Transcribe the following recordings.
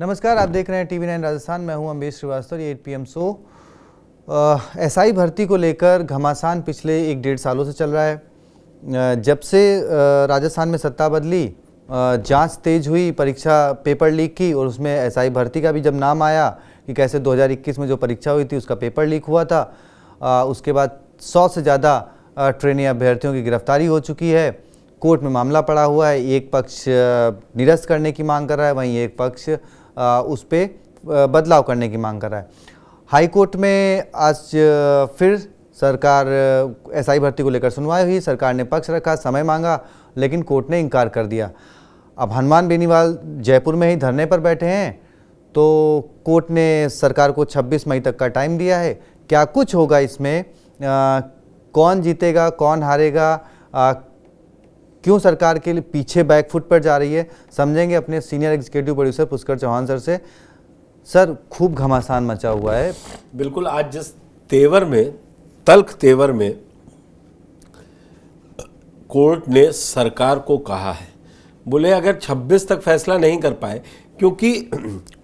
नमस्कार, आप देख रहे हैं टीवी 9 राजस्थान। मैं हूं अम्बेश श्रीवास्तव। ये 8 PM शो एसआई भर्ती को लेकर घमासान पिछले 1-1.5 सालों से चल रहा है। जब से राजस्थान में सत्ता बदली, जांच तेज हुई, परीक्षा पेपर लीक की और उसमें एसआई भर्ती का भी जब नाम आया कि कैसे 2021 में जो परीक्षा हुई थी उसका पेपर लीक हुआ था, उसके बाद 100 से ज़्यादा ट्रेनी अभ्यर्थियों की गिरफ्तारी हो चुकी है। कोर्ट में मामला पड़ा हुआ है। एक पक्ष निरस्त करने की मांग कर रहा है, वहीं एक पक्ष उस पर बदलाव करने की मांग कर रहा है। हाई कोर्ट में आज फिर सरकार एसआई भर्ती को लेकर सुनवाई हुई। सरकार ने पक्ष रखा, समय मांगा, लेकिन कोर्ट ने इनकार कर दिया। अब हनुमान बेनीवाल जयपुर में ही धरने पर बैठे हैं, तो कोर्ट ने सरकार को 26 मई तक का टाइम दिया है। क्या कुछ होगा इसमें, कौन जीतेगा, कौन हारेगा, क्यों सरकार के लिए पीछे बैकफुट पर जा रही है, समझेंगे अपने senior executive producer Pushkar Chauhan sir से। सर, खूब घमासान मचा हुआ है। बिल्कुल, आज जिस तेवर में, तल्ख तेवर में कोर्ट ने सरकार को कहा है, बोले अगर 26 तक फैसला नहीं कर पाए, क्योंकि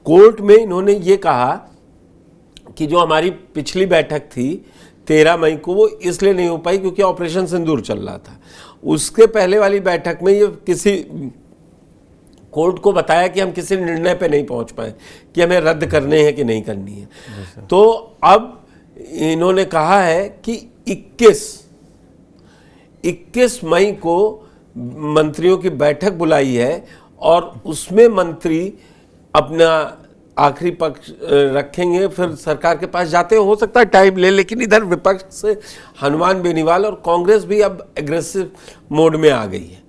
कोर्ट में इन्होंने ये कहा कि जो हमारी पिछली बैठक थी 13 मई को, वो इसलिए नहीं हो पाई क्योंकि ऑपरेशन सिंदूर चल रहा था। उसके पहले वाली बैठक में ये किसी कोर्ट को बताया कि हम किसी निर्णय पे नहीं पहुंच पाए कि हमें रद्द करने हैं कि नहीं करनी है। तो अब इन्होंने कहा है कि 21 मई को मंत्रियों की बैठक बुलाई है और उसमें मंत्री अपना आखिरी पक्ष रखेंगे, फिर सरकार के पास जाते हो सकता है टाइम ले। लेकिन इधर विपक्ष से हनुमान बेनीवाल और कांग्रेस भी अब एग्रेसिव मोड में आ गई है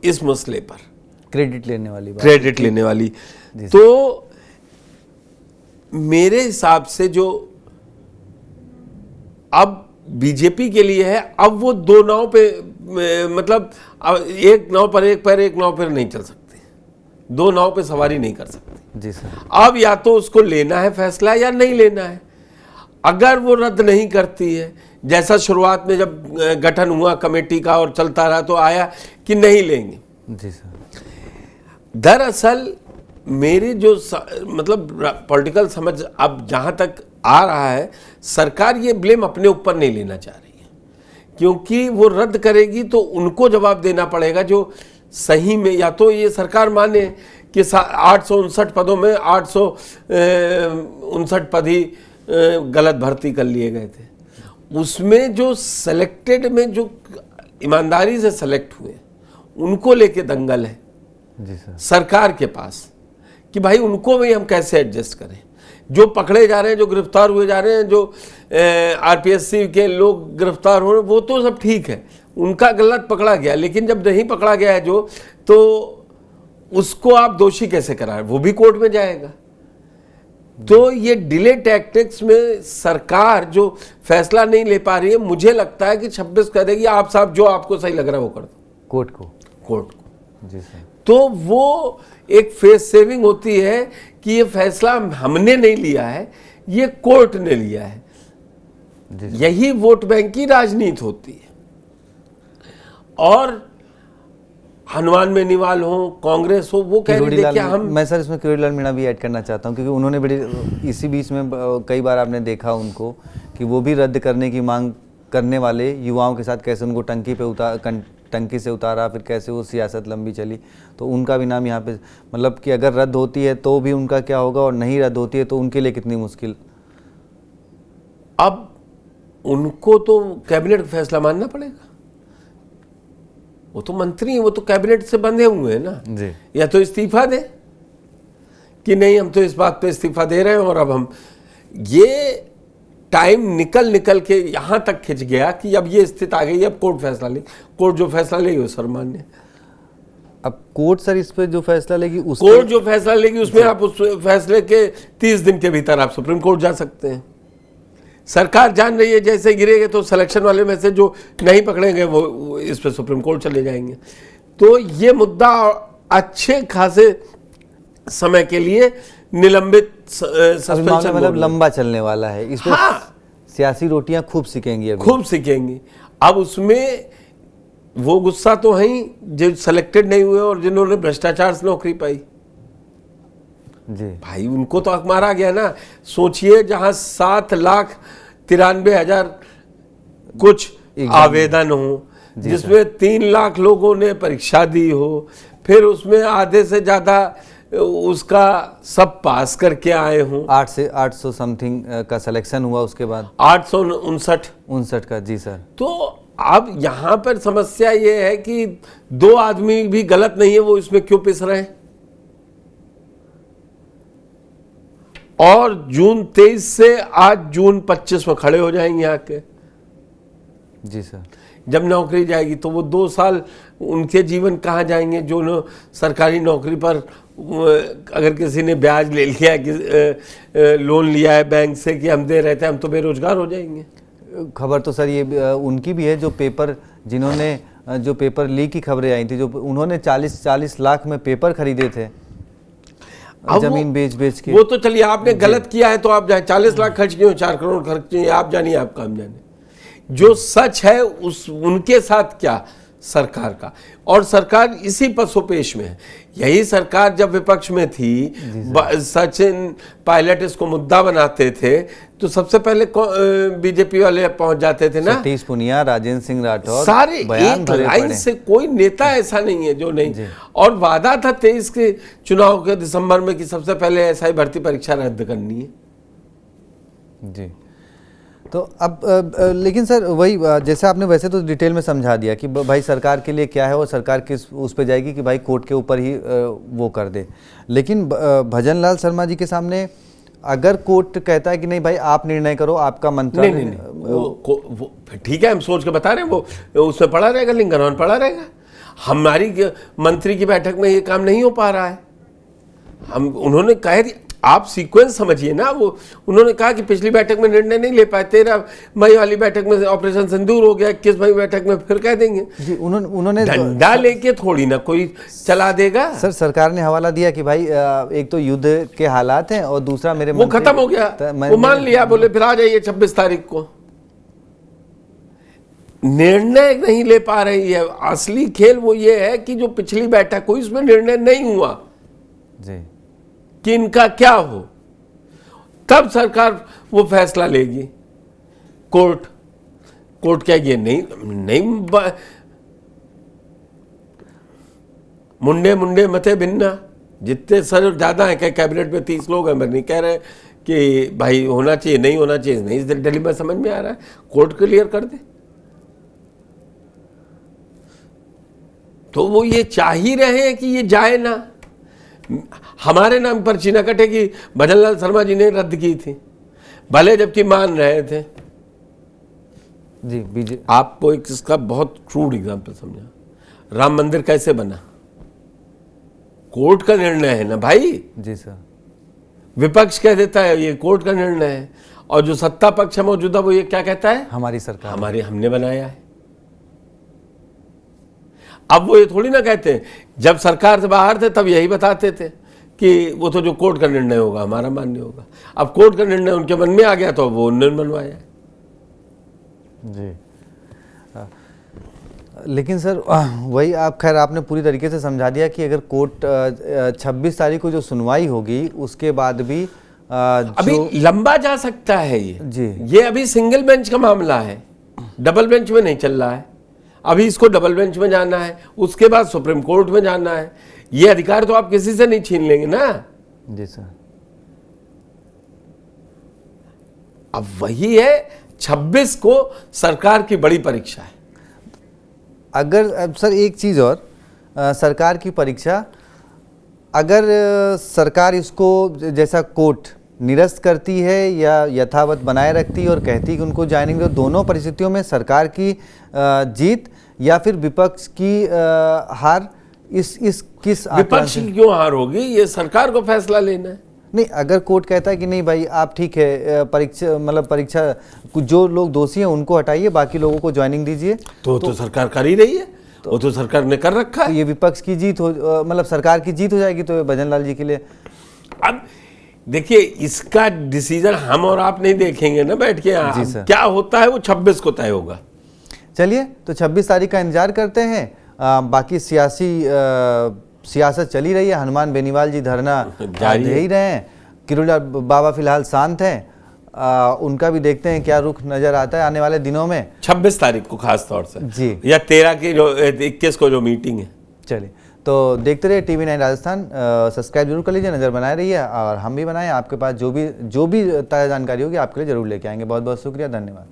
इस मसले पर, क्रेडिट लेने वाली। तो मेरे हिसाब से जो अब बीजेपी के लिए है, अब वो दो नाव पे, मतलब एक नाव पर एक पैर, एक नाव पर नहीं चल सकते, दो नाव पे सवारी नहीं कर सकते। जी सर। अब या तो उसको लेना है फैसला या नहीं लेना है। अगर वो रद्द नहीं करती है, जैसा शुरुआत में जब गठन हुआ कमेटी का और चलता रहा, तो आया कि नहीं लेंगे। जी सर। दरअसल मेरी जो मतलब पॉलिटिकल समझ अब जहां तक आ रहा है, सरकार ये ब्लेम अपने ऊपर नहीं लेना चाह रही है, क्योंकि वो रद्द करेगी तो उनको जवाब देना पड़ेगा जो सही में, या तो ये सरकार माने कि 859 पदों में 859 पद ही गलत भर्ती कर लिए गए थे। उसमें जो सेलेक्टेड में जो ईमानदारी से सेलेक्ट हुए उनको लेके दंगल है जी सर सरकार के पास कि भाई उनको भी हम कैसे एडजस्ट करें। जो पकड़े जा रहे हैं, जो गिरफ्तार हुए जा रहे हैं, जो आरपीएससी के लोग गिरफ्तार हो रहे हैं, वो तो सब ठीक है, उनका गलत पकड़ा गया। लेकिन जब नहीं पकड़ा गया है जो, तो उसको आप दोषी कैसे कराएं, वो भी कोर्ट में जाएगा। तो ये डिले टैक्टिक्स में सरकार जो फैसला नहीं ले पा रही है, मुझे लगता है कि 26 कह देगी आप साहब जो आपको सही लग रहा है वो कर दो, कोर्ट को जी सर। तो वो एक फेस सेविंग होती है कि ये फैसला हमने नहीं लिया है, ये कोर्ट ने लिया है। यही वोट बैंक की राजनीति होती है। और हनुमान बेनीवाल हो, कांग्रेस हो, वो कह रही है कि हम, मैं सर इसमें किरोड़ीलाल मीणा भी ऐड करना चाहता हूं, क्योंकि उन्होंने बड़ी इसी बीच में कई बार आपने देखा उनको कि वो भी रद्द करने की मांग करने वाले युवाओं के साथ कैसे उनको टंकी से उतारा, फिर कैसे वो सियासत लंबी चली। तो उनका भी नाम यहाँ पे, मतलब कि अगर रद्द होती है तो भी उनका क्या होगा, और नहीं रद्द होती है तो उनके लिए कितनी मुश्किल। अब उनको तो कैबिनेट का फैसला मानना पड़ेगा, वो तो मंत्री हैं, वो तो कैबिनेट से बंधे हुए हैं ना जी। या तो इस्तीफा दे कि नहीं हम तो इस बात पे इस्तीफा दे रहे हैं। और अब हम, ये टाइम निकल के यहां तक खिंच गया कि अब ये स्थिति आ गई, अब कोर्ट फैसला ले, कोर्ट जो फैसला लेगी वो सर्वमान्य। अब कोर्ट सर इस पे जो फैसला लेगी, कोर्ट जो फैसला लेगी उसमें आप उस फैसले के 30 दिन के भीतर आप सुप्रीम कोर्ट जा सकते हैं। सरकार जान रही है जैसे गिरेंगे तो सिलेक्शन वाले में से जो नहीं पकड़ेंगे वो इस पे सुप्रीम कोर्ट चले जाएंगे। तो ये मुद्दा अच्छे खासे समय के लिए निलंबित, सस्पेंशन मतलब लंबा चलने वाला है। इस पे सियासी रोटियां खूब सिकेंगी, अभी खूब सिकेंगी। अब उसमें वो गुस्सा तो है ही जो सिलेक्टेड नहीं हुए और जिन्होंने भ्रष्टाचार से नौकरी पाई, जी भाई उनको तो हक मारा गया ना। सोचिए जहां 7,93,000 कुछ आवेदन हो, जिसमें 3 लाख लोगों ने परीक्षा दी हो, फिर उसमें आधे से ज्यादा उसका सब पास करके आए हों। 800 समथिंग का सिलेक्शन हुआ, उसके बाद 859 का। जी सर। तो अब यहाँ पर समस्या ये है कि 2 आदमी भी गलत नहीं है, वो इसमें क्यों पिस रहे हैं। और जून 23 से आज जून 25 में खड़े हो जाएंगे आके। जी सर। जब नौकरी जाएगी तो वो 2 साल उनके जीवन कहाँ जाएंगे। जो सरकारी नौकरी पर अगर किसी ने ब्याज ले लिया कि लोन लिया है बैंक से कि हम दे रहे थे, हम तो बेरोजगार हो जाएंगे। खबर तो सर ये उनकी भी है, जो पेपर जिन्होंने जो पेपर लीक की खबरें आई थी, जो उन्होंने 40 लाख में पेपर खरीदे थे जमीन बेच के। वो तो चलिए आपने गलत किया है तो आप जाए 40 लाख खर्च किए, 4 करोड़ खर्च किए, आप जानिए, आप काम जाने। जो सच है उनके साथ क्या सरकार का, और सरकार इसी पसोपेश में है। यही सरकार जब विपक्ष में थी, सचिन पायलट इसको मुद्दा बनाते थे तो सबसे पहले बीजेपी वाले पहुंच जाते थे ना। सतीश पुनिया, राजेंद्र सिंह राठौर, सारे एक लाइन से, कोई नेता ऐसा नहीं है जो नहीं। और वादा था 23 के चुनाव के दिसंबर में कि सबसे पहले एसआई भर्ती परीक्षा रद्द करनी है। जी। तो अब लेकिन सर वही जैसे आपने वैसे तो डिटेल में समझा दिया कि भाई सरकार के लिए क्या है और सरकार किस उस पे जाएगी कि भाई कोर्ट के ऊपर ही वो कर दे। लेकिन भजन लाल शर्मा जी के सामने अगर कोर्ट कहता है कि नहीं भाई आप निर्णय करो, आपका मंत्रालय नहीं, वो ठीक है, हम सोच के बता रहे हैं, वो उसमें पड़ा रहेगा, लिंगन पड़ा रहेगा। हमारी मंत्री की बैठक में ये काम नहीं हो पा रहा है। उन्होंने कह दिया, आप सीक्वेंस समझिए ना। वो उन्होंने कहा कि पिछली बैठक में निर्णय नहीं ले पाए, 13 मई वाली बैठक में ऑपरेशन सिंदूर हो गया, 21 मई बैठक में फिर कह देंगे। जी, उन्होंने डंडा लेके थोड़ी ना कोई चला देगा। सर सरकार ने हवाला दिया कि भाई एक तो युद्ध के हालात हैं और दूसरा मेरे वो खत्म हो गया, वो मान लिया, बोले फिर आ जाइए 26 तारीख को। निर्णय नहीं ले पा रही है। असली खेल वो ये है कि जो पिछली बैठक हुई उसमें निर्णय नहीं हुआ जी कि इनका क्या हो, तब सरकार वो फैसला लेगी। कोर्ट क्या ये नहीं मुंडे मते भिन्ना, जितने सर ज्यादा है, क्या कैबिनेट में 30 लोग हैं, मैं नहीं कह रहे कि भाई होना चाहिए नहीं होना चाहिए, नहीं दिल्ली में समझ में आ रहा है, कोर्ट क्लियर कर दे। तो वो ये चाह ही रहे हैं कि ये जाए ना, हमारे नाम पर्ची न कटे कि भजन लाल शर्मा जी ने रद्द की थी, भले जबकि मान रहे थे जी। आपको एक इसका बहुत क्रूड एग्जांपल समझा, राम मंदिर कैसे बना, कोर्ट का निर्णय है ना भाई। जी सर। विपक्ष कह देता है ये कोर्ट का निर्णय है, और जो सत्ता पक्ष है मौजूदा वो ये क्या कहता है, हमारी सरकार, हमने बनाया है। अब वो ये थोड़ी ना कहते हैं, जब सरकार से बाहर थे तब यही बताते थे कि वो तो जो कोर्ट का निर्णय होगा हमारा मान्य होगा। अब कोर्ट का निर्णय उनके मन में आ गया तो वो उन्होंने बनवाया जी। लेकिन सर वही आप, खैर आपने पूरी तरीके से समझा दिया कि अगर कोर्ट 26 तारीख को जो सुनवाई होगी उसके बाद भी अभी लंबा जा सकता है ये जी। ये अभी सिंगल बेंच का मामला है, डबल बेंच में नहीं चल रहा है। अभी इसको डबल बेंच में जाना है, उसके बाद सुप्रीम कोर्ट में जाना है। ये अधिकार तो आप किसी से नहीं छीन लेंगे ना। जी सर। अब वही है, 26 को सरकार की बड़ी परीक्षा है। अगर अब सर एक चीज़ और, सरकार की परीक्षा, अगर सरकार इसको जैसा कोर्ट निरस्त करती है या यथावत बनाए रखती है और कहती है कि उनको ज्वाइनिंग दो, दोनों परिस्थितियों में सरकार की जीत या फिर विपक्ष की हार, इस किस विपक्ष की क्यों हार होगी, ये सरकार को फैसला लेना है। नहीं, अगर कोर्ट कहता है कि नहीं भाई आप ठीक है, परीक्षा जो लोग दोषी हैं उनको हटाइए, बाकी लोगों को ज्वाइनिंग दीजिए, तो सरकार कर ही रही है, वो तो सरकार ने कर रखा है। ये विपक्ष की जीत हो, मतलब सरकार की जीत हो जाएगी, तो भजन लाल जी के लिए। अब देखिए, इसका डिसीजन हम और आप नहीं देखेंगे ना बैठ के, क्या होता है वो 26 को तय होगा। चलिए, तो 26 तारीख का इंतजार करते हैं। बाकी सियासी सियासत चली रही है, हनुमान बेनीवाल जी धरना जारी दे ही रहे हैं, किरोड़ीलाल बाबा फिलहाल शांत हैं। उनका भी देखते हैं क्या रुख नजर आता है आने वाले दिनों में। 26 तारीख को खास तौर से जी, या 13 की जो 21 को जो मीटिंग है। चलिए तो देखते रहिए TV9 राजस्थान, सब्सक्राइब जरूर कर लीजिए, नज़र बनाए रहिए और हम भी बनाएं। आपके पास जो भी ताज़ा जानकारी होगी आपके लिए जरूर लेके आएंगे। बहुत बहुत शुक्रिया, धन्यवाद।